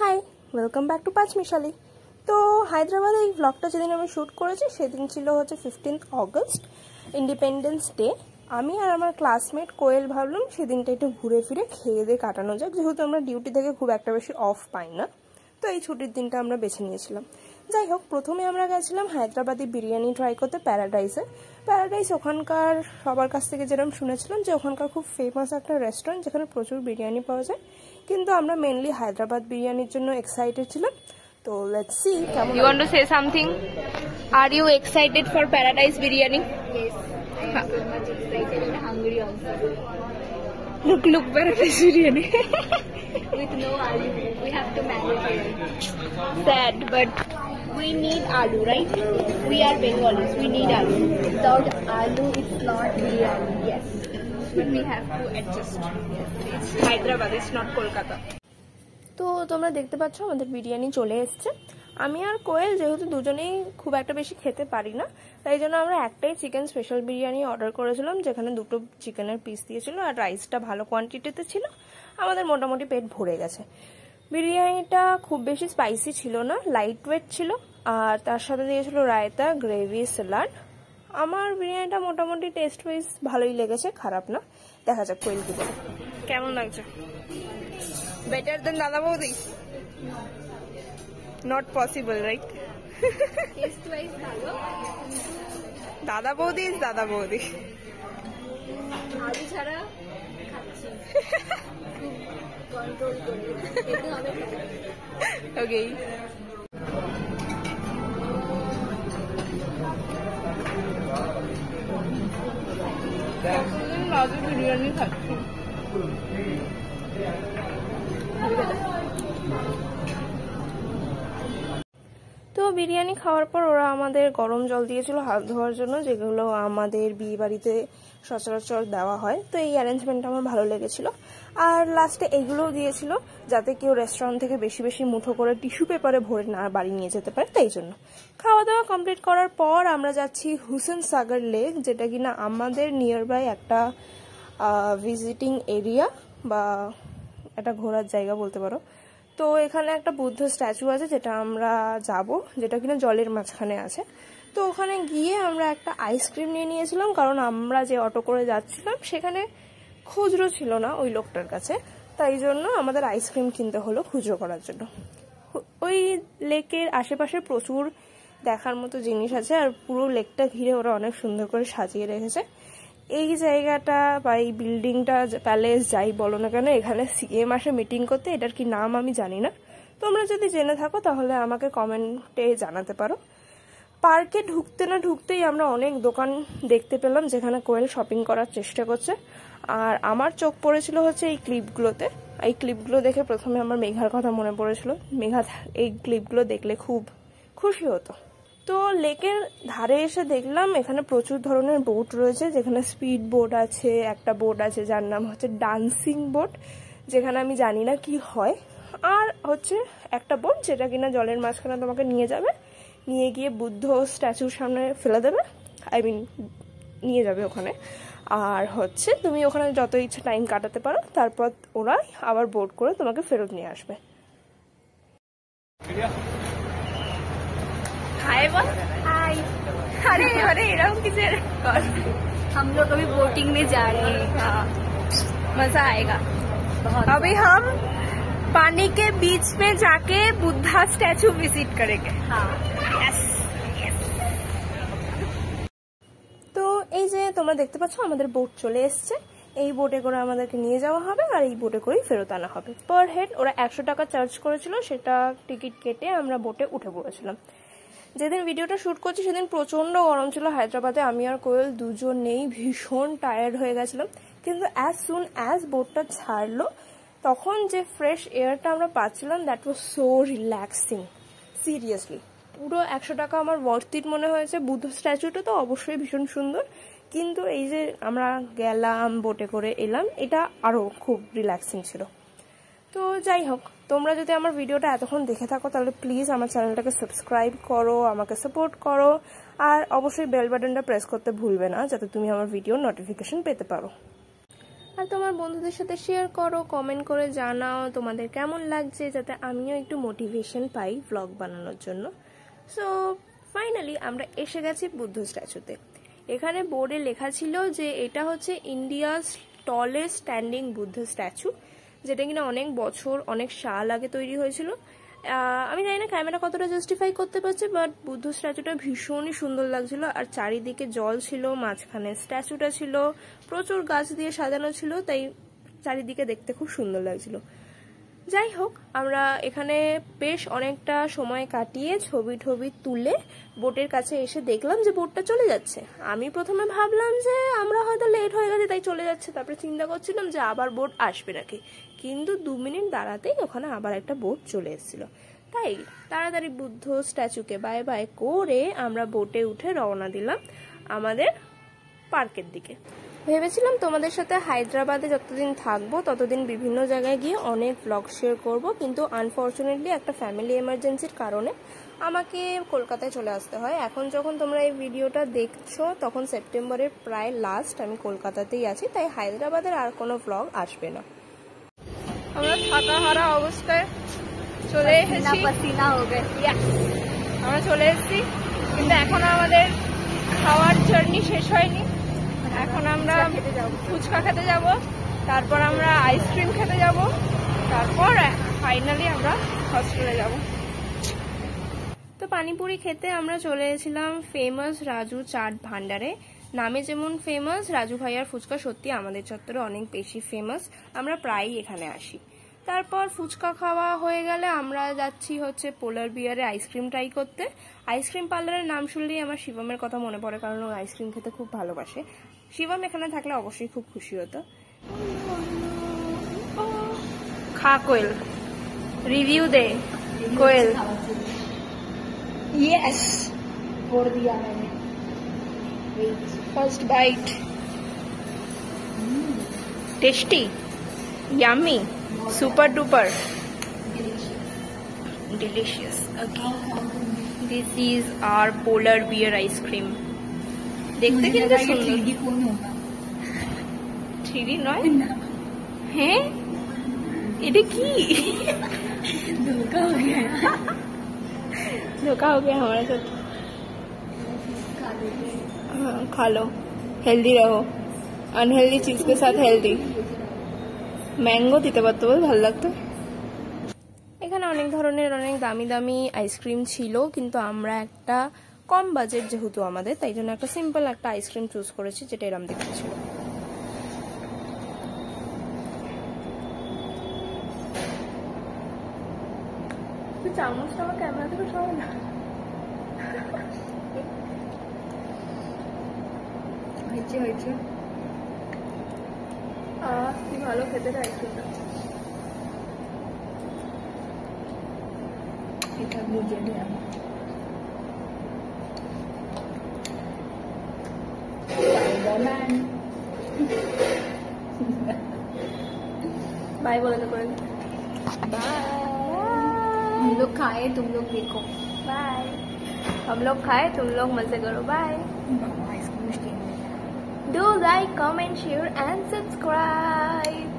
High, welcome back to পাঁচমিশালি। তো হায়দ্রাবাদে এই ব্লগটা যেদিন আমি শ্যুট করেছি সেদিন ছিল হচ্ছে 15th অগস্ট, ইন্ডিপেন্ডেন্স ডে। আমি আর আমার ক্লাসমেট কোয়েল ভাবলাম সেদিনটা একটু ঘুরে ফিরে খেয়ে দিয়ে কাটানো যাক, যেহেতু আমরা ডিউটি থেকে খুব একটা বেশি অফ পাই না, তো এই ছুটির দিনটা আমরা বেছে নিয়েছিলাম। যাই হোক, প্রথমে আমরা গেছিলাম হায়দ্রাবাদি বিরিয়ানি ট্রাই করতে প্যারাডাইসে। প্যারাডাইস ওখানকার সবার কাছ থেকে যেরকম শুনেছিলাম যে ওখানকার খুব ফেমাস একটা রেস্টুরেন্ট যেখানে প্রচুর বিরিয়ানি পাওয়া যায়, কিন্তু আমরা মেনলি হায়দ্রাবাদ বিরিয়ানির জন্য এক্সাইটেড ছিলাম। তো লেটস সি কেমন। You want to say something? Are you excited for Paradise Biryani? Yes, I am so much excited and hungry also. Look, Paradise Biryani. With no aloo, we have to manage it. Sad, but we need aloo, right? We are Bengalis, we need aloo. Without aloo, it's not biryani. Yes, but we have to adjust. It's Hyderabad, it's not Kolkata. তো তোমরা দেখতে পাচ্ছ আমাদের বিরিয়ানি চলে এসছে। আমি আর কোয়েল যেহেতু দুজনেই খুব একটা বেশি খেতে পারি না, তাই জন্য আমরা একটাই চিকেন স্পেশাল বিরিয়ানি অর্ডার করেছিলাম, যেখানে 2টো চিকেনের পিস দিয়েছিল আর রাইসটা ভালো কোয়ান্টিটিতে ছিল। আমাদের মোটামুটি পেট ভরে গেছে। বিরিয়ানিটা খুব বেশি স্পাইসি ছিল না, লাইট ওয়েট ছিল, আর তার সাথে দিয়েছিল রায়তা, গ্রেভি, স্যালাড। আমার বিরিয়ানিটা মোটামুটি টেস্ট ওয়াইজ ভালোই লেগেছে, খারাপ না। দেখা যাক কোয়েল কি বলে। কেমন লাগছে? বেটার দেন দাদা বৌদি? Not possible, right? Taste wise, hello. দাদা বৌদি ইজ দাদা বৌদি। আলু ছাড়া খাচ্ছি। কন্ট্রোল করে খেতে হবে। ওকে। বিরিয়ানি খাচ্ছি। তো বিরিয়ানি খাওয়ার পর ওরা আমাদের গরম জল দিয়েছিল হাত ধোয়ার জন্য, যেগুলো আমাদের বিয়ে বাড়িতে সচরাচর দেওয়া হয়। তো এই অ্যারেঞ্জমেন্টটা আমার ভালো লেগেছিল। আর লাস্টে এইগুলোও দিয়েছিল যাতে কেউ রেস্টুরেন্ট থেকে বেশি বেশি মুঠো করে টিস্যু পেপারে ভরে না বাড়ি নিয়ে যেতে পারে, তাই জন্য। খাওয়া দাওয়া কমপ্লিট করার পর আমরা যাচ্ছি হুসেন সাগর লেক, যেটা কিনা আমাদের নিয়ার বাই একটা ভিজিটিং এরিয়া বা একটা ঘোরার জায়গা বলতে পারো। তো এখানে একটা বুদ্ধ স্ট্যাচু আছে যেটা আমরা যাব, যেটা কিনা জলের মাঝখানে আছে। তো ওখানে গিয়ে আমরা একটা আইসক্রিম নিয়ে নিয়েছিলাম, কারণ আমরা যে অটো করে যাচ্ছিলাম সেখানে খুচরো ছিল না ওই লোকটার কাছে, তাই জন্য আমাদের আইসক্রিম কিনতে হলো খুচরো করার জন্য। ওই লেকের আশেপাশে প্রচুর দেখার মতো জিনিস আছে, আর পুরো লেকটা ঘিরে ওরা অনেক সুন্দর করে সাজিয়ে রেখেছে। এই জায়গাটা বা এই বিল্ডিংটা, প্যালেস যাই বলো না কেন, এখানে সিএম আসে মিটিং করতে। এটার কি নাম আমি জানি না, তোমরা যদি জেনে থাকো তাহলে আমাকে কমেন্টে জানাতে পারো। পার্কে ঢুকতে না ঢুকতেই আমরা অনেক দোকান দেখতে পেলাম যেখানে কোয়েল শপিং করার চেষ্টা করছে, আর আমার চোখ পড়েছিল হচ্ছে এই ক্লিপগুলোতে। এই ক্লিপগুলো দেখে প্রথমে আমার মেঘার কথা মনে পড়েছিল। মেঘা এই ক্লিপগুলো দেখলে খুব খুশি হতো। তো লেকের ধারে এসে দেখলাম এখানে প্রচুর ধরনের বোট রয়েছে, যেখানে স্পিড বোট আছে, একটা বোট আছে যার নাম হচ্ছে ডান্সিং বোট, যেখানে আমি জানি না কি হয়, আর হচ্ছে একটা বোট যেটা কিনা জলের মাঝখানে তোমাকে নিয়ে যাবে, নিয়ে গিয়ে বুদ্ধ স্ট্যাচুর সামনে ফেলে দেবে, নিয়ে যাবে ওখানে। আর হচ্ছে তুমি ওখানে যত ইচ্ছা টাইম কাটাতে পারো, তারপর ওরা আবার বোট করে তোমাকে ফেরত নিয়ে আসবে। Hi, boss. Hi, अरे एरम किसे हम लोग अभी बोटिंग में जा रहे हैं। हाँ, मजा आएगा। बहुत अभी हम पानी के बीच में जाके बुद्धा स्टैचू विजिट करेंगे। हाँ, यस। তো এই যে তোমরা দেখতে পাচ্ছ আমাদের বোট চলে এসছে। এই বোটে করে আমাদেরকে নিয়ে যাওয়া হবে, আর এই বোটে করেই ফেরত আনা হবে। পার হেড ওরা 100 টাকা চার্জ করেছিল, সেটা টিকিট কেটে আমরা বোটে উঠে পড়েছিলাম। যেদিন ভিডিওটা শ্যুট করছি সেদিন প্রচন্ড গরম ছিল হায়দ্রাবাদে। আমি আর কোয়েল দুজনেই ভীষণ টায়ার্ড হয়ে গেছিলাম, কিন্তু অ্যাজ সুন অ্যাজ বোটটা ছাড়লো তখন যে ফ্রেশ এয়ারটা আমরা পাচ্ছিলাম, that was so relaxing. Seriously পুরো 100 টাকা আমার ওয়ার্থ ইট মনে হয়েছে। বুদ্ধ স্ট্যাচুটা তো অবশ্যই ভীষণ সুন্দর, কিন্তু এই যে আমরা গেলাম বোটে করে এলাম, এটা আরও খুব রিল্যাক্সিং ছিল। তো যাই হোক, তোমরা যদি আমার ভিডিওটা এতক্ষণ দেখে থাকো তাহলে প্লিজ আমার চ্যানেলটাকে সাবস্ক্রাইব করো, আমাকে সাপোর্ট করো, আর অবশ্যই বেল বাটনটা প্রেস করতে ভুলবে না যাতে তুমি আমার ভিডিওর নোটিফিকেশন পেতে পারো। আর তোমার বন্ধুদের সাথে শেয়ার করো, কমেন্ট করে জানাও তোমাদের কেমন লাগছে, যাতে আমিও একটু মোটিভেশন পাই ব্লগ বানানোর জন্য। সো ফাইনালি আমরা এসে গেছি বুদ্ধ স্ট্যাচুতে। এখানে বোর্ডে লেখা ছিল যে এটা হচ্ছে India's tallest standing Buddha statue, যেটা কিনা অনেক বছর অনেক সাল আগে তৈরি হয়েছিল। আমি জানি না ক্যামেরা কতটা জাস্টিফাই করতে পারছে, বাট বুদ্ধ স্ট্যাচুটা ভীষণই সুন্দর লাগছিল। আর চারিদিকে জল ছিল, মাঝখানে স্ট্যাচুটা ছিল, প্রচুর গাছ দিয়ে সাজানো ছিল, তাই চারিদিকে দেখতে খুব সুন্দর লাগছিল। যাই হোক, আমরা এখানে বেশ অনেকটা সময় কাটিয়ে ছবি টবি তুলে বোটের কাছে এসে দেখলাম যে বোটটা চলে যাচ্ছে। আমি প্রথমে ভাবলাম যে আমরা হয়তো লেট হয়ে গেছে তাই চলে যাচ্ছে, তারপরে চিন্তা করছিলাম যে আবার বোট আসবে নাকি, কিন্তু 2 মিনিট দাঁড়াতেই ওখানে আবার একটা বোট চলে এসেছিল। তাই তাড়াতাড়ি বুদ্ধ স্ট্যাচুকে বাই বাই করে আমরা বোটে উঠে রওনা দিলাম আমাদের পার্কের দিকে। ভেবেছিলাম তোমাদের সাথে হায়দ্রাবাদে যতদিন থাকবো ততদিন বিভিন্ন জায়গায় গিয়ে অনেক ব্লগ শেয়ার করব, কিন্তু আনফর্চুনেটলি একটা ফ্যামিলি এমার্জেন্সির কারণে আমাকে কলকাতায় চলে আসতে হয়। এখন যখন তোমরা এই ভিডিওটা দেখছো তখন সেপ্টেম্বরের প্রায় লাস্ট, আমি কলকাতাতেই আছি, তাই হায়দ্রাবাদের আর কোনো ব্লগ আসবে না। আমরা থাকা হারা অবস্থায় চলে এসেছি, पसीना हो गए। আমরা চলে এসেছি, কিন্তু এখন আমাদের খাওয়ার জার্নি শেষ হয়নি। এখন আমরা ফুচকা খেতে যাব, তারপর আমরা আইসক্রিম খেতে যাব, তারপর ফাইনালি আমরা হস্টেলে যাব। তো পানিপুরি খেতে আমরা চলে এসেছিলাম ফেমাস রাজু চাট ভান্ডারে। নামে যেমন ফেমাস, রাজু ভাইয়ার ফুচকা সত্যি আমাদের চত্বরে অনেক বেশি ফেমাস, আমরা প্রায়ই এখানে আসি। তারপর ফুচকা খাওয়া হয়ে গেলে আমরা যাচ্ছি হচ্ছে পোলার বিয়ারে আইসক্রিম ট্রাই করতে। আইসক্রিম পার্লারের নাম শুনলেই আমার শিবমের কথা মনে পড়ে, কারণ ও আইসক্রিম খেতে খুব ভালোবাসে। শিবম এখানে থাকলে অবশ্যই খুব খুশি হতো। খা কোয়েল, রিভিউ দে কোয়েল। यस, छोड़ दिया मैंने। First bite, tasty, yummy, super duper, delicious. Okay, this is our polar bear ice cream. देखते कितना सुंदर। 3D कौन होगा? 3D নয়? হ্যাঁ, এটা কি? धोखा हो गया। धोखा हो गया हमारे साथ। हाँ, खा लो, हेल्दी रहो। अनहेल्दी चीज के साथ हेल्दी। ম্যাঙ্গো দিতে পারতো, ভালো লাগতো। এখানে অনেক ধরনের অনেক দামি দামি আইসক্রিম ছিল, কিন্তু আমরা একটা কম বাজেট যেহেতু আমাদের, তাই জন্য একটা সিম্পল একটা আইসক্রিম চুজ করেছি, যেটা এরম দেখতে ছিল। চামচটা আমার ক্যামেরা থেকে সবাই না। হয়েছে হয়েছে। কি ভালো খেতে আইসক্রিমটা। এটা বুঝে দিলাম। बाय बोले तो कोई बाय। हम लोग खाए, तुम लोग देखो। बाय। हम लोग खाए, तुम लोग मजे करो। Bye. Ice cream Do like, comment, share and subscribe.